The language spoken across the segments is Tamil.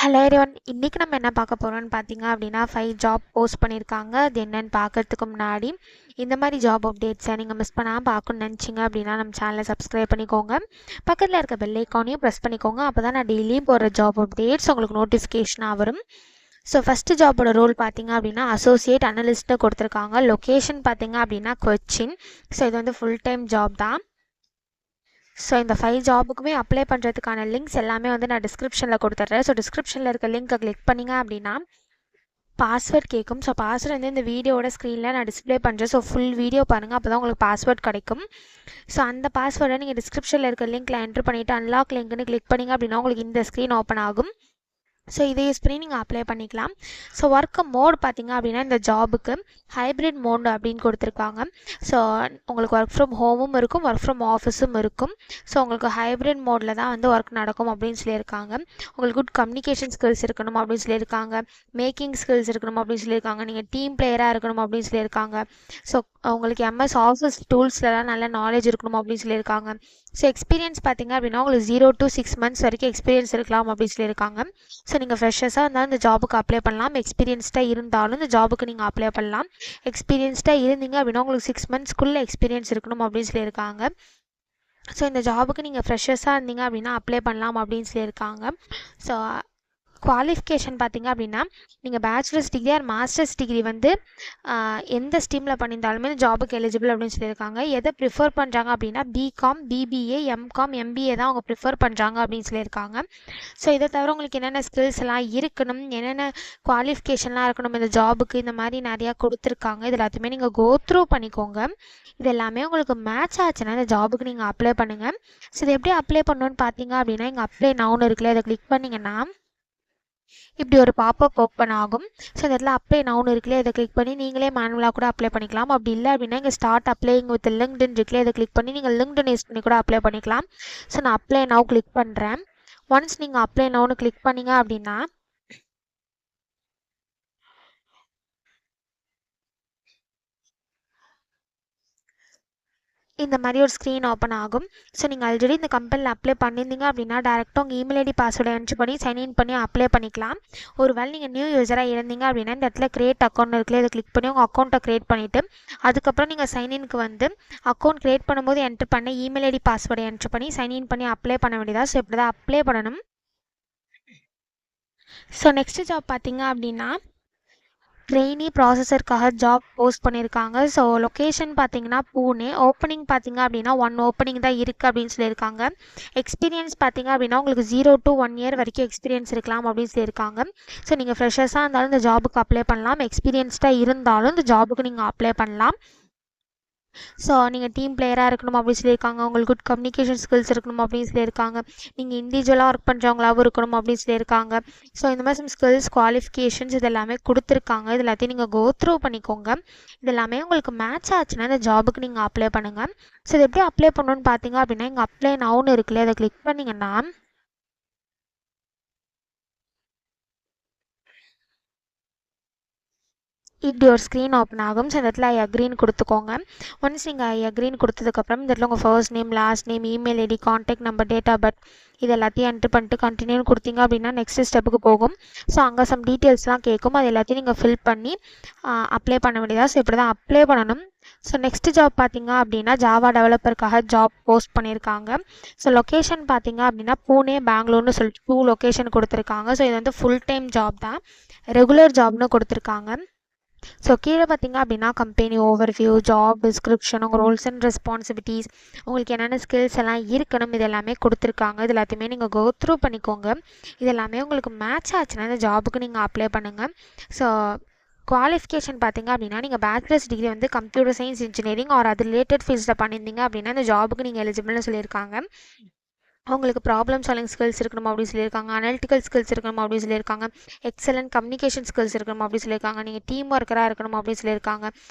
ஹலோ எவ்ரிவன், இன்றைக்கி நம்ம என்ன பார்க்க போகிறோம்னு பார்த்தீங்க அப்படின்னா 5 ஜாப் போஸ்ட் பண்ணியிருக்காங்க. அது என்னென்னு பார்க்கறதுக்கு முன்னாடி இந்த மாதிரி ஜாப் அப்டேட்ஸை நீங்கள் மிஸ் பண்ணாமல் பார்க்கணும்னு நினச்சிங்க அப்படின்னா நம்ம சேனலை சப்ஸ்கிரைப் பண்ணிக்கோங்க. பக்கத்தில் இருக்க பெல் ஐக்கானையும் ப்ரெஸ் பண்ணிக்கோங்க. அப்போ தான் நான் டெய்லியும் போகிற ஜாப் அப்டேட்ஸ் உங்களுக்கு நோட்டிஃபிகேஷனாக வரும். ஸோ ஃபஸ்ட்டு ஜாபோட ரோல் பார்த்தீங்க அப்படின்னா அசோசியேட் அனலிஸ்ட்டை கொடுத்துருக்காங்க. லொக்கேஷன் பார்த்தீங்க அப்படின்னா கொச்சின். ஸோ இது வந்து ஃபுல் டைம் ஜாப் தான். ஸோ இந்த 5 ஜாபுக்குமே அப்ளை பண்ணுறதுக்கான லிங்க்ஸ் எல்லாமே வந்து நான் டிஸ்கிரிப்ஷனில் கொடுத்துட்றேன். ஸோ டிஸ்கிரிப்ஷனில் இருக்க லிங்க்கை கிளிக் பண்ணிங்க அப்படின்னா பாஸ்வேர்ட் கேட்கும். ஸோ பாஸ்வேர்ட் வந்து இந்த வீடியோட ஸ்க்ரீனில் நான் டிஸ்பிளே பண்ணுறேன். ஸோ ஃபுல் வீடியோ பாருங்கள், அப்போ தான் உங்களுக்கு பாஸ்வேர்ட் கிடைக்கும். ஸோ அந்த பாஸ்வேர்டை நீங்கள் டிஸ்கிரிப்ஷனில் இருக்க லிங்க்கில் என்ட்ரு பண்ணிவிட்டு அன்லாக் லிங்க்னு கிளிக் பண்ணிங்க அப்படின்னா உங்களுக்கு இந்த ஸ்க்ரீன் ஓப்பன் ஆகும். ஸோ இதை யூஸ் பண்ணி நீங்கள் அப்ளை பண்ணிக்கலாம். ஸோ ஒர்க் மோட் பார்த்தீங்க அப்படின்னா இந்த ஜாபுக்கு ஹைப்ரிட் மோட் அப்படின்னு கொடுத்துருக்காங்க. ஸோ உங்களுக்கு ஒர்க் ஃப்ரம் ஹோமும் இருக்கும், ஒர்க் ஃப்ரம் ஆஃபீஸும் இருக்கும். ஸோ உங்களுக்கு ஹைப்ரிட் மோடில் தான் வந்து ஒர்க் நடக்கும் அப்படின்னு சொல்லியிருக்காங்க. உங்களுக்கு குட் கம்யூனிகேஷன் ஸ்கில்ஸ் இருக்கணும் அப்படின்னு சொல்லியிருக்காங்க. மேக்கிங் ஸ்கில்ஸ் இருக்கணும் அப்படின்னு சொல்லியிருக்காங்க. நீங்கள் டீம் பிளேயராக இருக்கணும் அப்படின்னு சொல்லியிருக்காங்க. ஸோ உங்களுக்கு எம்எஸ் ஆஃபீஸ் டூல்ஸ்லாம் நல்ல நாலேஜ் இருக்கணும் அப்படின்னு சொல்லியிருக்காங்க. ஸோ எக்ஸ்பீரியன்ஸ் பார்த்தீங்க அப்படின்னா உங்களுக்கு 0 to 6 months வரைக்கும் எக்ஸ்பீரியன்ஸ் இருக்கலாம் அப்படின்னு சொல்லியிருக்காங்க. ஸோ நீங்கள் ஃப்ரெஷர்ஸாக இருந்தாலும் இந்த ஜாபுக்கு அப்ளை பண்ணலாம். எக்ஸ்பீரியன்ஸ்டாக இருந்தாலும் இந்த ஜாபுக்கு நீங்கள் அப்ளை பண்ணலாம். எக்ஸ்பீரியன்ஸ்டாக இருந்தீங்க அப்படின்னா உங்களுக்கு 6 monthsக்குள்ளே எக்ஸ்பீரியன்ஸ் இருக்கணும் அப்படின்னு சொல்லியிருக்காங்க. ஸோ இந்த ஜாபுக்கு நீங்கள் ஃப்ரெஷர்ஸாக இருந்தீங்க அப்படின்னா அப்ளை பண்ணலாம் அப்படின்னு சொல்லியிருக்காங்க. ஸோ குவாலிஃபிகேஷன் பார்த்தீங்க அப்படின்னா நீங்கள் bachelors degree or masters degree வந்து எந்த ஸ்ட்ரீமில் பண்ணியிருந்தாலுமே இந்த ஜாபுக்கு எலிஜிபிள் அப்படின்னு சொல்லியிருக்காங்க. எதை ப்ரிஃபர் பண்ணுறாங்க அப்படின்னா பிகாம், பிபிஏ, எம்காம், எம்பிஏ தான் அவங்க ப்ரிஃபர் பண்ணுறாங்க அப்படின்னு சொல்லியிருக்காங்க. ஸோ இதை தவிர உங்களுக்கு என்னென்ன ஸ்கில்ஸ் எல்லாம் இருக்கணும், என்னென்ன குவாலிஃபிகேஷன்லாம் இருக்கணும் இந்த ஜாபுக்கு, இந்த மாதிரி நிறையா கொடுத்துருக்காங்க. இது எல்லாத்தையுமே நீங்கள் கோ த்ரூ பண்ணிக்கோங்க. இது எல்லாமே உங்களுக்கு மேட்ச் ஆச்சுன்னா இந்த ஜாபுக்கு நீங்கள் அப்ளை பண்ணுங்கள். ஸோ இது எப்படி அப்ளை பண்ணணுன்னு பார்த்தீங்க அப்படின்னா இங்கே அப்ளை நவுன்னு இருக்குல்ல, அதை கிளிக் பண்ணிங்கன்னா இப்படி ஒரு பாப்பப் ஓப்பன் ஆகும். ஸோ இந்த இடத்துல அப்ளை நவுன் இருக்குல்ல, இதை கிளிக் பண்ணி நீங்களே மேனுவலாக கூட அப்ளை பண்ணிக்கலாம். அப்படி இல்லை அப்படின்னா இங்கே ஸ்டார்ட் அப்ளைங் வித் லிங்க்டின் இருக்குல்ல, இதை கிளிக் பண்ணி நீங்கள் லிங்க்டின் யூஸ் பண்ணி கூட அப்ளை பண்ணிக்கலாம். ஸோ நான் அப்ளை நவ் கிளிக் பண்ணுறேன். ஒன்ஸ் நீங்கள் அப்ளை நவுன்னு கிளிக் பண்ணிங்க அப்படின்னா இந்த மாதிரி ஒரு ஸ்க்ரீன் ஓப்பன் ஆகும். ஸோ நீங்கள் ஆல்ரெடி இந்த கம்பெனியில் அப்ளை பண்ணியிருந்தீங்க அப்படின்னா டேரெக்டாக உங்கள் இமெயில் ஐடி பாஸ்வேர்டை என்ட்ரு பண்ணி சைன்இன் பண்ணி அப்ளை பண்ணிக்கலாம். ஒரு வேளை நீங்கள் நியூ யூஸராக இருந்தீங்க அப்படின்னா இந்த இடத்துல கிரியேட் அக்கௌண்ட் இருக்குல்ல, இதை கிளிக் பண்ணி உங்கள் அக்கௌண்ட்டை க்ரியேட் பண்ணிவிட்டு அதுக்கப்புறம் நீங்கள் சைன்இனுக்கு வந்து அக்கௌண்ட் க்ரியேட் பண்ணும்போது என்ட்ரு பண்ண இமெயில் ஐடி பாஸ்வேர்டை என்ட்ரு பண்ணி சைன்இன் பண்ணி அப்ளை பண்ண வேண்டியதா. ஸோ இப்படி தான் அப்ளை பண்ணணும். ஸோ நெக்ஸ்ட் ஜாப் பார்த்தீங்க அப்படின்னா ட்ரெயினி ப்ராசஸருக்காக ஜாப் போஸ்ட் பண்ணியிருக்காங்க. ஸோ லொக்கேஷன் பார்த்தீங்கன்னா பூனே. ஓப்பனிங் பார்த்தீங்க அப்படின்னா 1 ஓப்பனிங் தான் இருக்குது அப்படின்னு சொல்லியிருக்காங்க. எக்ஸ்பீரியன்ஸ் பார்த்தீங்க அப்படின்னா உங்களுக்கு 0 to 1 year வரைக்கும் எக்ஸ்பீரியன்ஸ் இருக்கலாம் அப்படின்னு சொல்லியிருக்காங்க. ஸோ நீங்கள் ஃப்ரெஷர்ஸாக இருந்தாலும் இந்த ஜாபுக்கு அப்ளை பண்ணலாம். எக்ஸ்பீரியன்ஸ்டாக இருந்தாலும் இந்த ஜாபுக்கு நீங்கள் அப்ளை பண்ணலாம். ஸோ நீங்கள் டீம் பிளேயராக இருக்கணும் அப்படின்னு சொல்லியிருக்காங்க. உங்களுக்கு குட் கம்யூனிகேஷன் ஸ்கில்ஸ் இருக்கணும் அப்படின்னு சொல்லியிருக்காங்க. நீங்கள் இண்டிவிஜுவலாக ஒர்க் பண்ணுறவங்களாகவும் இருக்கணும் அப்படின்னு சொல்லியிருக்காங்க. ஸோ இந்த மாதிரி சம் ஸ்கில்ஸ், குவாலிஃபிகேஷன்ஸ் இது எல்லாமே கொடுத்துருக்காங்க. இது எல்லாத்தையும் நீங்கள் கோ த்ரூ பண்ணிக்கோங்க. இது எல்லாமே உங்களுக்கு மேட்ச் ஆச்சுன்னா இந்த ஜாபுக்கு நீங்கள் அப்ளை பண்ணுங்கள். ஸோ இது எப்படி அப்ளை பண்ணணுன்னு பார்த்தீங்க அப்படின்னா இங்கே அப்ளை நவுன்னு இருக்குல்ல, அதை கிளிக் பண்ணிங்கன்னா இப்படி ஒரு ஸ்க்ரீன் ஓப்பன் ஆகும். ஸோ இந்த இடத்துல ஐ அக்ரீன் கொடுத்துக்கோங்க. ஒன்ஸ் நீங்கள் ஐ அக்ரீன் கொடுத்ததுக்கப்புறம் இந்த இடத்துல உங்கள் first name, last name, email ID, contact number, date of birth இது எல்லாத்தையும் என்ட்ரு பண்ணிட்டு கண்டினியூன்னு கொடுத்தீங்க அப்படின்னா நெக்ஸ்ட் ஸ்டெப்புக்கு போகும். ஸோ அங்கே சம் டீட்டெயில்ஸ்லாம் கேட்கும். அது எல்லாத்தையும் நீங்கள் ஃபில் பண்ணி அப்ளை பண்ண வேண்டியதாக. ஸோ இப்படி தான் அப்ளை பண்ணணும். ஸோ நெக்ஸ்ட் ஜாப் பார்த்தீங்க அப்படின்னா ஜாவா டெவலப்பருக்காக ஜாப் போஸ்ட் பண்ணியிருக்காங்க. ஸோ லொக்கேஷன் பார்த்தீங்க அப்படின்னா பூனே, பெங்களூர்னு சொல்லிட்டு 2 லொக்கேஷன் கொடுத்துருக்காங்க. ஸோ இது வந்து ஃபுல் டைம் ஜாப் தான், ரெகுலர் ஜாப்னு கொடுத்துருக்காங்க. ஸோ கீழே பார்த்தீங்க அப்படின்னா கம்பெனி ஓவர்வியூ, ஜாப் டிஸ்கிரிப்ஷன், உங்கள் ரோல்ஸ் அண்ட் ரெஸ்பான்சிபிலிட்டிஸ், உங்களுக்கு என்னென்ன ஸ்கில்ஸ் எல்லாம் இருக்கணும் இது எல்லாமே கொடுத்துருக்காங்க. இது எல்லாத்தையுமே நீங்கள் கோ த்ரூ பண்ணிக்கோங்க. இது எல்லாமே உங்களுக்கு மேட்ச் ஆச்சுன்னா இந்த ஜாபுக்கு நீங்கள் அப்ளை பண்ணுங்கள். ஸோ குவாலிஃபிகேஷன் பார்த்தீங்க அப்படின்னா நீங்கள் பேச்சுலர்ஸ் டிகிரி வந்து கம்ப்யூட்டர் சயின்ஸ் இன்ஜினியரிங் ஆர் அது ரிலேட்டட் ஃபீல்டில் பண்ணியிருந்தீங்க அப்படின்னா இந்த ஜாபுக்கு நீங்கள் எலிஜிபிள்னு சொல்லியிருக்காங்க. அவங்களுக்கு ப்ராப்ளம் சால்விங் ஸ்கில்ஸ் இருக்கணும் அப்படின்னு சொல்லியிருக்காங்க. அனலிட்டிக்கல் ஸ்கில்ஸ் இருக்கணும் அப்படின்னு சொல்லியிருக்காங்க. எக்ஸலன்ட் கம்யூனிகேஷன் ஸ்கில்ஸ் இருக்கணும் அப்படின்னு சொல்லியிருக்காங்க. நீங்கள் டீம் ஒர்க்கராக இருக்கணும் அப்படின்னு சொல்லியிருக்காங்க.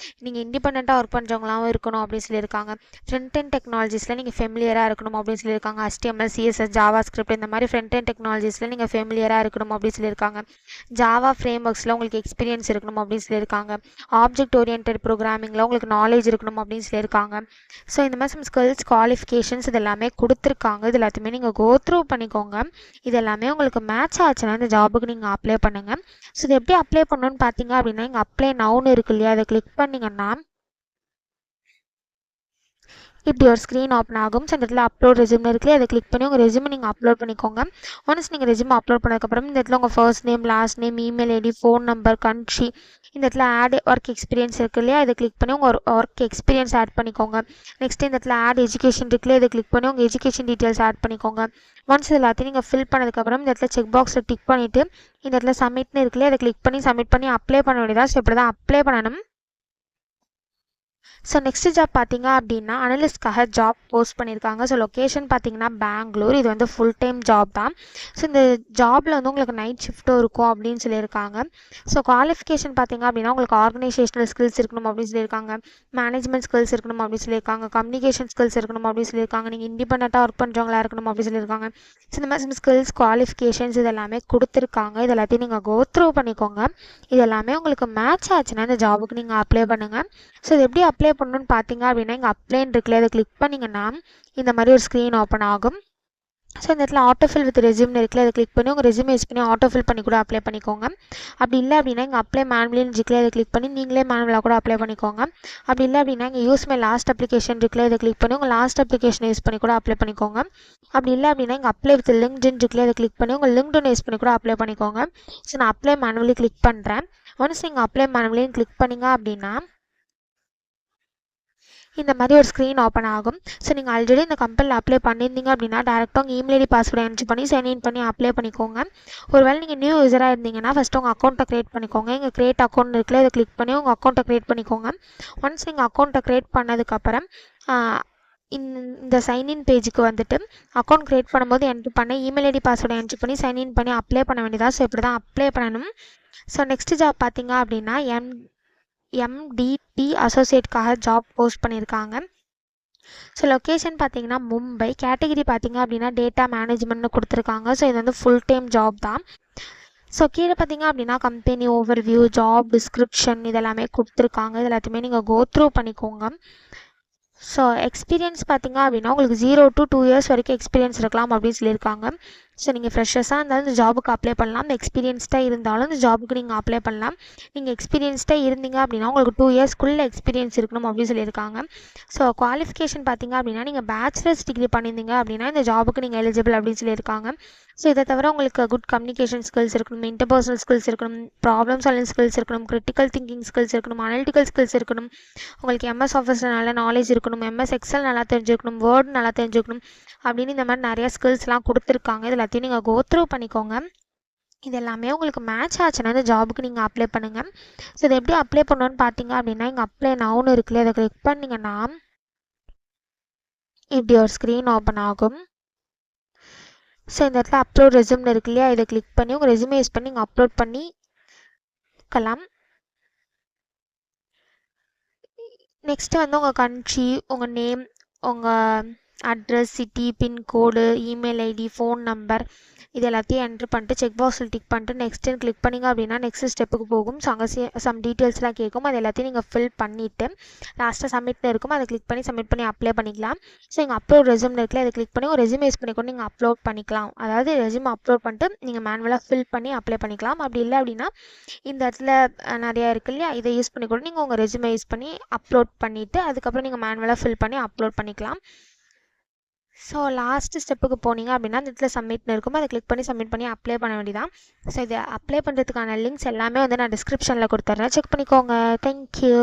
நீங்கள் இண்டிபெண்ட்டாக ஒர்க் பண்ணுறவங்களாகவும் இருக்கணும் அப்படின்னு சொல்லியிருக்காங்க. ஃப்ரண்ட் அண்ட் டெக்னாலஜிஸில் நீங்கள் ஃபெமிலியராக இருக்கணும் அப்படின்னு சொல்லியிருக்காங்க. HTML, CSS, ஜாவா ஸ்கிரிப்ட் இந்த மாதிரி ஃப்ரண்ட் அண்ட் டெக்னாலஜிஸில் நீங்கள் ஃபெமிலியராக இருக்கணும் அப்படின்னு சொல்லியிருக்காங்க. ஜாவா ஃப்ரேம் ஒர்க்ஸில் உங்களுக்கு எக்ஸ்பீரியன்ஸ் இருக்கணும் அப்படின்னு சொல்லியிருக்காங்க. ஆப்ஜெக்ட் ஓரியன்ட் ப்ரோக்ராமிங்கில் உங்களுக்கு நாலேஜ் இருக்கணும் அப்படின்னு சொல்லியிருக்காங்க. ஸோ இந்த மாதிரி சம் ஸ்கில்ஸ், குவாலிஃபிகேஷன்ஸ் இது எல்லாமே கொடுத்துருக்காங்க. இது எல்லாத்தையுமே எல்லாத்தையுமே நீங்கள் கோ த்ரூ பண்ணிக்கோங்க. இது எல்லாமே உங்களுக்கு மேட்ச் ஆச்சுன்னா இந்த ஜாபுக்கு நீங்கள் அப்ளை பண்ணுங்கள். ஸோ இது எப்படி அப்ளை பண்ணணும்னு பார்த்தீங்க அப்படின்னா இங்கே அப்ளை நவுன்னு இருக்கு இல்லையா, அதை கிளிக் பண்ணிங்கன்னா இப்படி ஒரு ஸ்க்ரீன் ஓப்பன் ஆகும். ஸோ இந்த இடத்துல அப்லோட் ரெஸ்யூம் இருக்குல்ல, அதை கிளிக் பண்ணி உங்கள் ரெஸ்யூமை நீங்கள் அப்லோட் பண்ணிக்கோங்க. ஒன்ஸ் நீங்கள் ரெஸ்யூம் அப்லோட் பண்ணதுக்கப்புறம் இந்த இடத்துல உங்கள் first name, last name, email ID, phone number, country, இந்த இடத்துல ஆட் ஒர்க் எக்ஸ்பீரியன்ஸ் இருக்கு இல்லையா, இதை கிளிக் பண்ணி உங்கள் ஒர்க் எக்ஸ்பீரியன்ஸ் ஆட் பண்ணிக்கோங்க. நெக்ஸ்ட் இந்த இடத்துல ஆட் எஜுகேஷன் இருக்குல்ல, இதை கிளிக் பண்ணி உங்கள் எஜுகேஷன் டீட்டெயில்ஸ் ஆட் பண்ணிக்கோங்க. ஒன்ஸ் இது எல்லாத்தையும் நீங்கள் ஃபில் பண்ணதுக்கப்புறம் இந்த இடத்துல செக் பாக்ஸில் டிக் பண்ணிவிட்டு இந்த இடத்துல சப்மிட்னு இருக்குல்ல, இதை கிளிக் பண்ணி சப்மிட் பண்ணி அப்ளை பண்ண வேண்டியதாக. ஸோ இப்படி தான் அப்ளை பண்ணணும். ஸோ நெக்ஸ்ட் ஜாப் பார்த்தீங்க அப்படின்னா அனலிஸ்ட்காக ஜாப் போஸ்ட் பண்ணியிருக்காங்க. ஸோ லொக்கேஷன் பார்த்தீங்கன்னா பெங்களூர். இது வந்து ஃபுல் டைம் ஜாப் தான். ஸோ இந்த ஜாபில் வந்து உங்களுக்கு நைட் ஷிஃப்ட்டும் இருக்கும் அப்படின்னு சொல்லியிருக்காங்க. ஸோ குவாலிஃபிகேஷன் பார்த்தீங்க அப்படின்னா உங்களுக்கு ஆர்கனைசேஷனல் ஸ்கில்ஸ் இருக்கணும் அப்படின்னு சொல்லியிருக்காங்க, மேனேஜ்மெண்ட் ஸ்கில்ஸ் இருக்கணும் அப்படின்னு சொல்லியிருக்காங்க, கம்யூனிகேஷன் ஸ்கில்ஸ் இருக்கணும் அப்படின்னு சொல்லியிருக்காங்க, நீங்கள் இண்டிபெண்ட்டாக ஒர்க் பண்ணுறவங்களா இருக்கணும் அப்படின்னு சொல்லியிருக்காங்க. ஸோ இந்த மாதிரி ஸ்கில்ஸ், குவாலிஃபிகேஷன்ஸ் இது எல்லாமே கொடுத்துருக்காங்க. இது எல்லாத்தையும் நீங்கள் கோ த்ரூ பண்ணிக்கோங்க. இது எல்லாமே உங்களுக்கு மேட்ச் ஆச்சுன்னா இந்த ஜாபுக்கு நீங்கள் அப்ளை பண்ணுங்கள். ஸோ இது எப்படி அப்ளை பண்ணணும்னு பார்த்தீங்க அப்படின்னா இங்கே அப்ளைன் இருக்குல்ல, அதை கிளிக் பண்ணிங்கன்னா இந்த மாதிரி ஒரு ஸ்க்ரீன் ஓப்பன் ஆகும். ஸோ இந்த இடத்துல ஆட்டோஃபில் வித் ரெஸ்யூம்னு இருக்குல்ல, அதை கிளிக் பண்ணி உங்கள் ரெஸ்யூம் யூஸ் பண்ணி ஆட்டோஃபில் பண்ணி கூட அப்ளை பண்ணிக்கோங்க. அப்படி இல்லை அப்படின்னா இங்கே அப்ளை மேனுவலின்னு இருக்குல்ல, அதை கிளிக் பண்ணி நீங்களே மேனுவலாக கூட அப்ளை பண்ணிக்கோங்க. அப்படி இல்லை அப்படின்னா இங்கே யூஸ் மை லாஸ்ட் அப்ளிகேஷன் இருக்குல்ல, இதை கிளிக் பண்ணி உங்கள் லாஸ்ட் அப்ளிகேஷனை யூஸ் பண்ணி கூட அப்ளை பண்ணிக்கோங்க. அப்படி இல்லை அப்படின்னா இங்கே அப்ளை வித் லிங்க்டின் இருக்குல்ல, அதை கிளிக் பண்ணி உங்கள் லிங்க்டின் யூஸ் பண்ணி கூட அப்ளை பண்ணிக்கோங்க. ஸோ நான் அப்ளை மேனுவலி கிளிக் பண்ணுறேன். ஒன்ஸ் நீங்கள் அப்ளை மேனுவலின்னு கிளிக் பண்ணிங்க அப்படின்னா இந்த மாதிரி ஒரு ஸ்க்ரீன் ஓப்பன் ஆகும். ஸோ நீங்கள் ஆல்ரெடி இந்த கம்பெனியில் அப்ளை பண்ணியிருந்தீங்க அப்படின்னா டேரெக்டாக உங்கள் இமெயில் ஐடி பாஸ்வேர்டை என்ட்ரி பண்ணி சைன்இன் பண்ணி அப்ளை பண்ணிக்கோங்க. ஒருவேளை நீங்கள் நியூ யூஸராக இருந்தீங்கன்னா ஃபஸ்ட்டு உங்கள் அக்கௌண்ட்டை க்ரியேட் பண்ணிக்கோங்க. இங்கே க்ரியேட் அக்கௌண்ட் இருக்குல்ல, இதை கிளிக் பண்ணி உங்கள் அக்கௌண்ட்டை க்ரியேட் பண்ணிக்கோங்க. ஒன்ஸ் நீங்கள் அக்கௌண்ட்டை க்ரியேட் பண்ணதுக்கப்புறம் இந்த சைன்இன் பேஜுக்கு வந்துட்டு அக்கௌண்ட் க்ரியேட் பண்ணும்போது என்ட்ரி பண்ண இமெயில் ஐடி பாஸ்வேர்டை என்ட்ரி பண்ணி சைன்இன் பண்ணி அப்ளை பண்ண வேண்டியதா. ஸோ இப்படி தான் அப்ளை பண்ணணும். ஸோ நெக்ஸ்ட் ஜாப் பார்த்தீங்க அப்படின்னா எம்டிடி அசோசியேட்காக ஜாப் போஸ்ட் பண்ணியிருக்காங்க. ஸோ லொக்கேஷன் பார்த்தீங்கன்னா மும்பை. கேட்டகிரி பார்த்தீங்க அப்படின்னா டேட்டா மேனேஜ்மெண்ட்னு கொடுத்துருக்காங்க. ஸோ இது வந்து ஃபுல் டைம் ஜாப் தான். ஸோ கீழே பார்த்தீங்க அப்படின்னா கம்பெனி ஓவர்வியூ, ஜாப் டிஸ்கிரிப்ஷன் இதெல்லாமே கொடுத்துருக்காங்க. இது எல்லாத்தையுமே நீங்கள் கோ த்ரூ பண்ணிக்கோங்க. ஸோ எக்ஸ்பீரியன்ஸ் பார்த்தீங்க அப்படின்னா உங்களுக்கு 0 to 2 years வரைக்கும் எக்ஸ்பீரியன்ஸ் இருக்கலாம் அப்படின்னு சொல்லியிருக்காங்க. ஸோ நீங்கள் ஃப்ரெஷர்ஸாக இருந்தாலும் இந்த ஜாபுக்கு அப்ளை பண்ணலாம். எக்ஸ்பீரியன்ஸ்டாக இருந்தாலும் இந்த ஜாபுக்கு நீங்கள் அப்ளை பண்ணலாம். நீங்கள் எக்ஸ்பீரியன்ஸ்டாக இருந்தீங்க அப்படின்னா உங்களுக்கு 2 yearsக்குள்ளே எக்ஸ்பீரியன்ஸ் இருக்கணும் அப்படின்னு சொல்லியிருக்காங்க. ஸோ குவாலிஃபிகேஷன் பார்த்தீங்க அப்படின்னா நீங்கள் பேச்சுலர்ஸ் டிகிரி பண்ணியிருந்தீங்க அப்படின்னா இந்த ஜாபுக்கு நீங்கள் எலிஜிபிள் அப்படின்னு சொல்லியிருக்காங்க. ஸோ இதை தவிர உங்களுக்கு குட் கம்யூனிகேஷன் ஸ்கில்ஸ் இருக்கணும், இன்டர்பர்சனல் ஸ்கில்ஸ் இருக்கணும், ப்ராப்ளம் சால்விங் ஸ்கில்ஸ் இருக்கணும், கிரிட்டிக்கல் திங்கிங் ஸ்கில்ஸ் இருக்கணும், அனலிட்டிக்கல் ஸ்கில்ஸ் இருக்கணும், உங்களுக்கு எம்எஸ் ஆஃபீஸில் நல்ல நாலேஜ் இருக்கணும், எம்எஸ் எக்ஸல் நல்லா தெரிஞ்சிருக்கணும், வேர்ட் நல்லா தெரிஞ்சிருக்கணும் அப்படின்னு இந்த மாதிரி நிறைய ஸ்கில்ஸ்லாம் கொடுத்துருக்காங்க. இது எல்லாத்தையும் நீங்கள் கோ த்ரூ பண்ணிக்கோங்க. இது எல்லாமே உங்களுக்கு மேட்ச் ஆச்சுன்னா இந்த ஜாபுக்கு நீங்கள் அப்ளை பண்ணுங்கள். ஸோ இதை எப்படி அப்ளை பண்ணணும்னு பார்த்தீங்க அப்படின்னா இங்கே அப்ளை நவுன்னு இருக்குல்ல, அதை கிளிக் பண்ணிங்கன்னா இப்படி ஒரு ஸ்க்ரீன் ஓப்பன் ஆகும். ஸோ இந்த இடத்துல அப்லோட் ரெஸ்யூம்னு இருக்கு இல்லையா, இதை கிளிக் பண்ணி உங்கள் ரெஸ்யூமே யூஸ் பண்ணி நீங்கள் அப்லோட் பண்ணிக்கலாம். நெக்ஸ்ட்டு வந்து உங்கள் கண்ட்ரி, உங்கள் நேம், உங்கள் address, city, pincode, email ID, phone number இது எல்லாத்தையும் என்ட்ரு பண்ணிட்டு செக் பாக்ஸில் டிக் பண்ணிட்டு நெக்ஸ்ட்டுன்னு கிளிக் பண்ணிங்க அப்படின்னா நெக்ஸ்ட் ஸ்டெப்புக்கு போகும். ஸோ அங்கே சம் டீட்டெயில்ஸ்லாம் கேட்கும். அது எல்லாத்தையும் நீங்கள் ஃபில் பண்ணிவிட்டு லாஸ்ட்டாக சப்மிட்னு இருக்கும், அதை கிளிக் பண்ணி சப்மிட் பண்ணி அப்ளை பண்ணிக்கலாம். ஸோ இங்கே அப்லோட் ரெஸ்யூம் இருக்குல்ல, அதை கிளிக் பண்ணி ஒரு ரெஸ்யூம் யூஸ் பண்ணி கூட நீங்கள் அப்லோட் பண்ணிக்கலாம். அதாவது ரெஸ்யூம் அப்லோட் பண்ணிட்டு நீங்கள் மேனுவலாக ஃபில் பண்ணி அப்ளை பண்ணிக்கலாம். அப்படி இல்லை அப்படின்னா இந்த இடத்துல நிறையா இருக்கு இல்லையா, இதை யூஸ் பண்ணி கூட நீங்கள் உங்கள் ரெஸ்யூமை யூஸ் பண்ணி அப்லோட் பண்ணிவிட்டு அதுக்கப்புறம் நீங்கள் மேனுவலாக ஃபில் பண்ணி அப்லோட் பண்ணிக்கலாம். ஸோ லாஸ்ட்டு ஸ்டெப்புக்கு போனீங்க அப்படின்னா அந்த இடத்துல சப்மிட்னு இருக்கும், அதை கிளிக் பண்ணி சப்மிட் பண்ணி அப்ளை பண்ண வேண்டியதான். ஸோ இதை அப்ளை பண்ணுறதுக்கான லிங்க்ஸ் எல்லாமே வந்து நான் டிஸ்கிரிப்ஷனில் கொடுத்துட்றேன், செக் பண்ணிக்கோங்க. தேங்க்யூ.